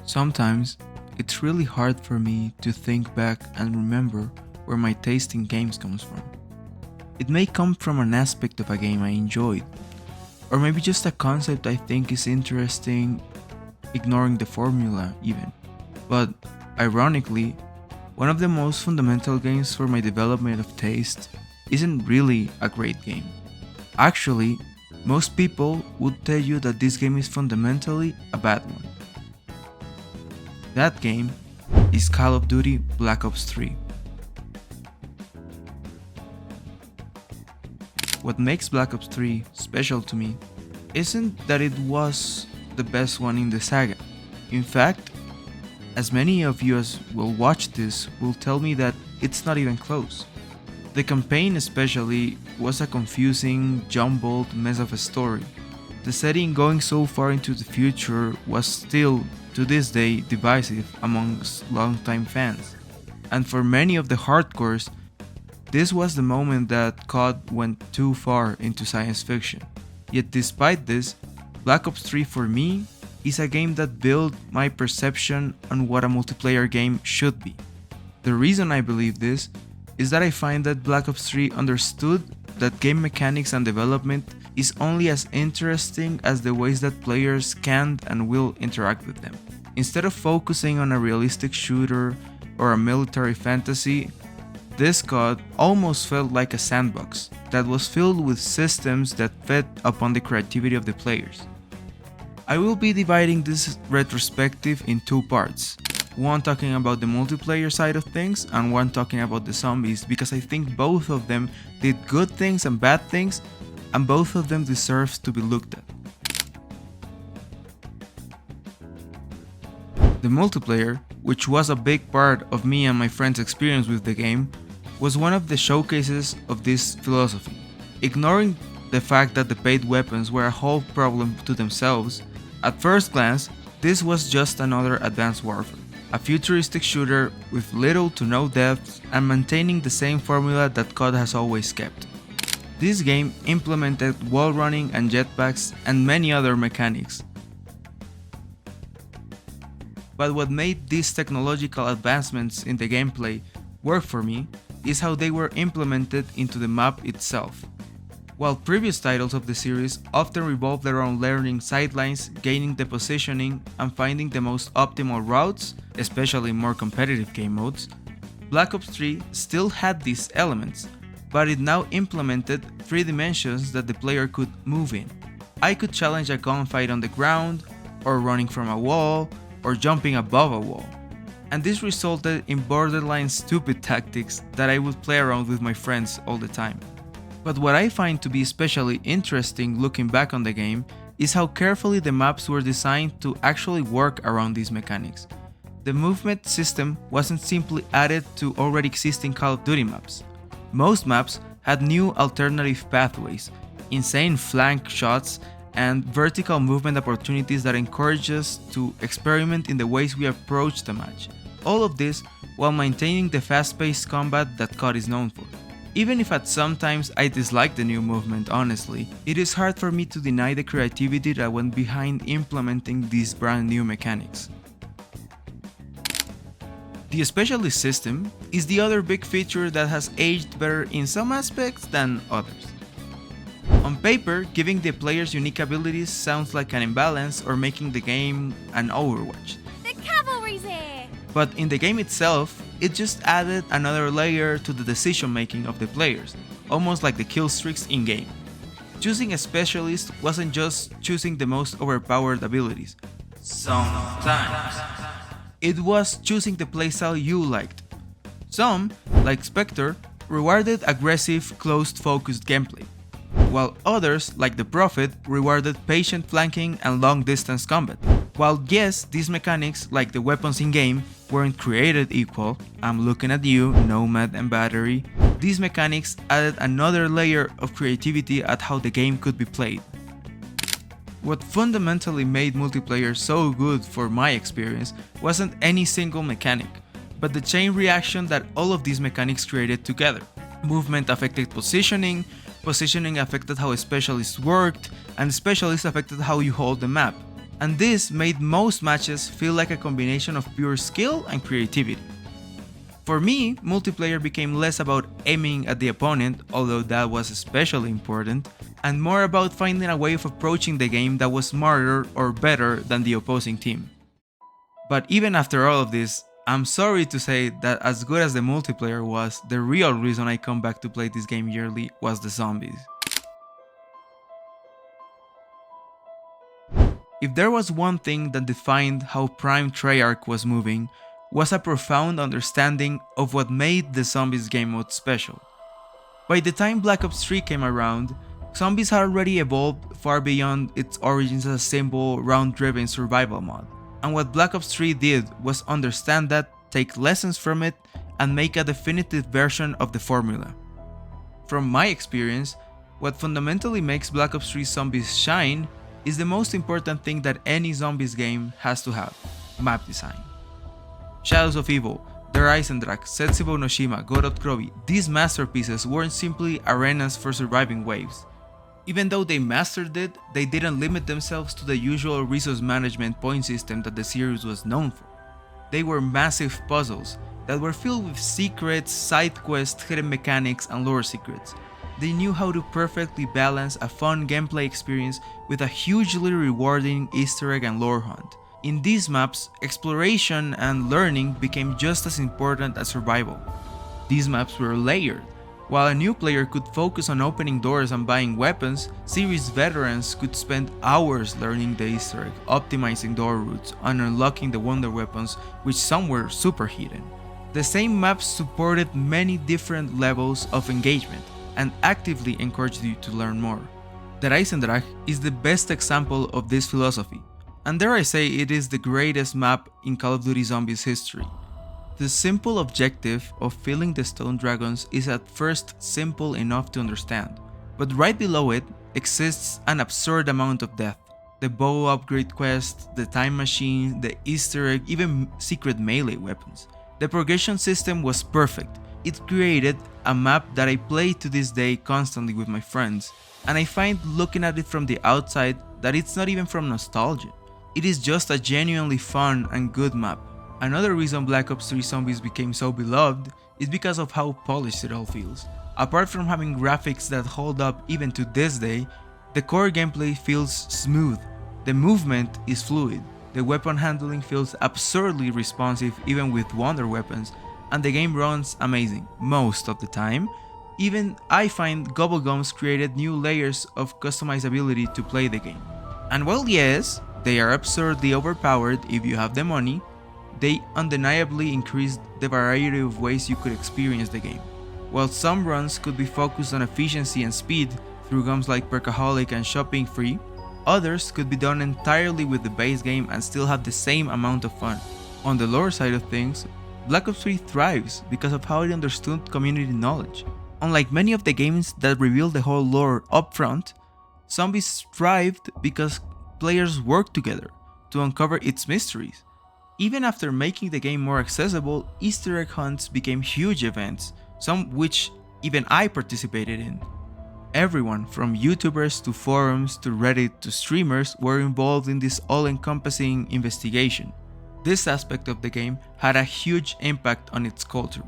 Sometimes, it's really hard for me to think back and remember where my taste in games comes from. It may come from an aspect of a game I enjoyed, or maybe just a concept I think is interesting, ignoring the formula even. But ironically, one of the most fundamental games for my development of taste isn't really a great game. Actually, most people would tell you that this game is fundamentally a bad one. That game is Call of Duty Black Ops 3. What makes Black Ops 3 special to me isn't that it was the best one in the saga. In fact, as many of you as will watch this will tell me that it's not even close. The campaign especially was a confusing, jumbled mess of a story. The setting going so far into the future was still, to this day, divisive amongst longtime fans. And for many of the hardcores, this was the moment that COD went too far into science fiction. Yet despite this, Black Ops 3 for me is a game that built my perception on what a multiplayer game should be. The reason I believe this is that I find that Black Ops 3 understood that game mechanics and development is only as interesting as the ways that players can and will interact with them. Instead of focusing on a realistic shooter or a military fantasy, this COD almost felt like a sandbox that was filled with systems that fed upon the creativity of the players. I will be dividing this retrospective in two parts. One talking about the multiplayer side of things and one talking about the zombies, because I think both of them did good things and bad things, and both of them deserves to be looked at. The multiplayer, which was a big part of me and my friends' experience with the game, was one of the showcases of this philosophy. Ignoring the fact that the paid weapons were a whole problem to themselves, at first glance, this was just another Advanced Warfare, a futuristic shooter with little to no depth and maintaining the same formula that COD has always kept. This game implemented wall running and jetpacks and many other mechanics. But what made these technological advancements in the gameplay work for me is how they were implemented into the map itself. While previous titles of the series often revolved around learning sidelines, gaining the positioning, and finding the most optimal routes, especially in more competitive game modes, Black Ops 3 still had these elements, but it now implemented 3 dimensions that the player could move in. I could challenge a gunfight on the ground, or running from a wall, or jumping above a wall. And this resulted in borderline stupid tactics that I would play around with my friends all the time. But what I find to be especially interesting looking back on the game is how carefully the maps were designed to actually work around these mechanics. The movement system wasn't simply added to already existing Call of Duty maps. Most maps had new alternative pathways, insane flank shots, and vertical movement opportunities that encourage us to experiment in the ways we approach the match. All of this while maintaining the fast-paced combat that COD is known for. Even if at some times I dislike the new movement, honestly, it is hard for me to deny the creativity that went behind implementing these brand new mechanics. The specialist system is the other big feature that has aged better in some aspects than others. On paper, giving the players unique abilities sounds like an imbalance or making the game an Overwatch. The cavalry's here! But in the game itself, it just added another layer to the decision making of the players, almost like the kill streaks in-game. Choosing a specialist wasn't just choosing the most overpowered abilities. Sometimes. It was choosing the playstyle you liked. Some, like Spectre, rewarded aggressive, closed-focused gameplay, while others, like the Prophet, rewarded patient flanking and long-distance combat. While yes, these mechanics, like the weapons in-game, weren't created equal, I'm looking at you, Nomad and Battery, these mechanics added another layer of creativity at how the game could be played. What fundamentally made multiplayer so good for my experience wasn't any single mechanic, but the chain reaction that all of these mechanics created together. Movement affected positioning, positioning affected how specialists worked, and specialists affected how you hold the map. and this made most matches feel like a combination of pure skill and creativity. For me, multiplayer became less about aiming at the opponent, although that was especially important, and more about finding a way of approaching the game that was smarter or better than the opposing team. But even after all of this, I'm sorry to say that as good as the multiplayer was, the real reason I come back to play this game yearly was the zombies. If there was one thing that defined how Prime Treyarch was moving, was a profound understanding of what made the Zombies game mode special. By the time Black Ops 3 came around, Zombies had already evolved far beyond its origins as a simple, round-driven survival mod, and what Black Ops 3 did was understand that, take lessons from it, and make a definitive version of the formula. From my experience, what fundamentally makes Black Ops 3 Zombies shine is the most important thing that any Zombies game has to have: map design. Shadows of Evil, Der Eisendrache, Setsubo no Shima, Gorod Krovi, these masterpieces weren't simply arenas for surviving waves. Even though they mastered it, they didn't limit themselves to the usual resource management point system that the series was known for. They were massive puzzles that were filled with secrets, side quests, hidden mechanics, and lore secrets. They knew how to perfectly balance a fun gameplay experience with a hugely rewarding Easter egg and lore hunt. In these maps, exploration and learning became just as important as survival. These maps were layered. While a new player could focus on opening doors and buying weapons, series veterans could spend hours learning the Easter egg, optimizing door routes, and unlocking the wonder weapons, which some were super hidden. The same maps supported many different levels of engagement, and actively encouraged you to learn more. Der Eisendrache is the best example of this philosophy, and dare I say it is the greatest map in Call of Duty Zombies history. The simple objective of killing the stone dragons is at first simple enough to understand, but right below it exists an absurd amount of depth. The bow upgrade quest, the time machine, the Easter egg, even secret melee weapons. The progression system was perfect. It created a map that I play to this day constantly with my friends, and I find looking at it from the outside that it's not even from nostalgia. It is just a genuinely fun and good map. Another reason Black Ops 3 Zombies became so beloved is because of how polished it all feels. Apart from having graphics that hold up even to this day, the core gameplay feels smooth, the movement is fluid, the weapon handling feels absurdly responsive even with wonder weapons, and the game runs amazing most of the time. Even I find Gobblegums created new layers of customizability to play the game. And while yes, they are absurdly overpowered if you have the money, they undeniably increased the variety of ways you could experience the game. While some runs could be focused on efficiency and speed through games like Perkaholic and Shopping Free, others could be done entirely with the base game and still have the same amount of fun. On the lore side of things, Black Ops 3 thrives because of how it understood community knowledge. Unlike many of the games that reveal the whole lore upfront, Zombies thrived because players worked together to uncover its mysteries. Even after making the game more accessible, Easter egg hunts became huge events, some which even I participated in. Everyone from YouTubers to forums to Reddit to streamers were involved in this all-encompassing investigation. This aspect of the game had a huge impact on its culture.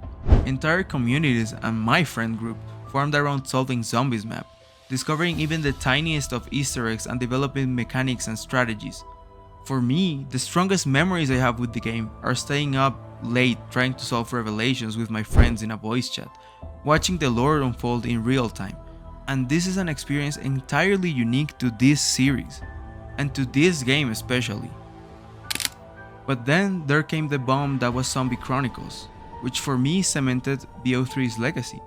Entire communities and my friend group formed around solving Zombies map, discovering even the tiniest of Easter eggs and developing mechanics and strategies. For me, the strongest memories I have with the game are staying up late trying to solve revelations with my friends in a voice chat, watching the lore unfold in real time. And this is an experience entirely unique to this series, and to this game especially. But then there came the bomb that was Zombie Chronicles, which for me cemented BO3's legacy,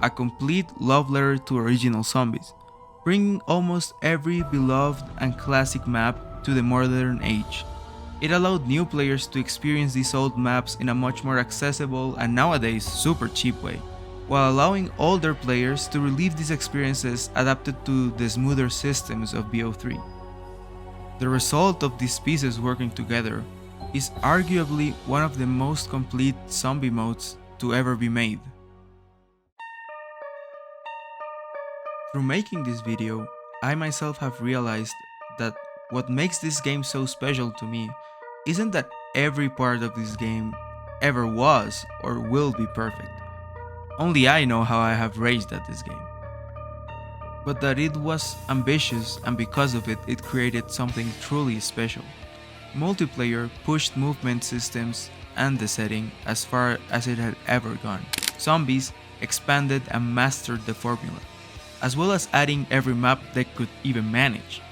a complete love letter to original zombies, bringing almost every beloved and classic map to the modern age. It allowed new players to experience these old maps in a much more accessible and nowadays super cheap way, while allowing older players to relive these experiences adapted to the smoother systems of BO3. The result of these pieces working together is arguably one of the most complete zombie modes to ever be made. Through making this video, I myself have realized that What makes this game so special to me isn't that every part of this game ever was or will be perfect. Only I know how I have raged at this game. But that it was ambitious, and because of it, it created something truly special. Multiplayer pushed movement systems and the setting as far as it had ever gone. Zombies expanded and mastered the formula, as well as adding every map they could even manage.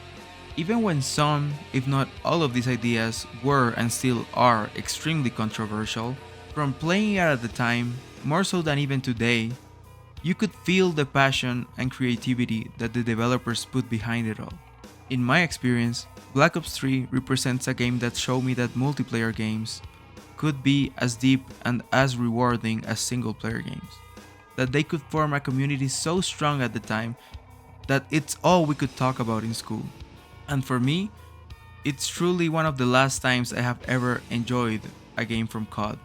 Even when some, if not all of these ideas were and still are extremely controversial, from playing it at the time, more so than even today, you could feel the passion and creativity that the developers put behind it all. In my experience, Black Ops 3 represents a game that showed me that multiplayer games could be as deep and as rewarding as single player games. That they could form a community so strong at the time that it's all we could talk about in school. And for me, it's truly one of the last times I have ever enjoyed a game from COD.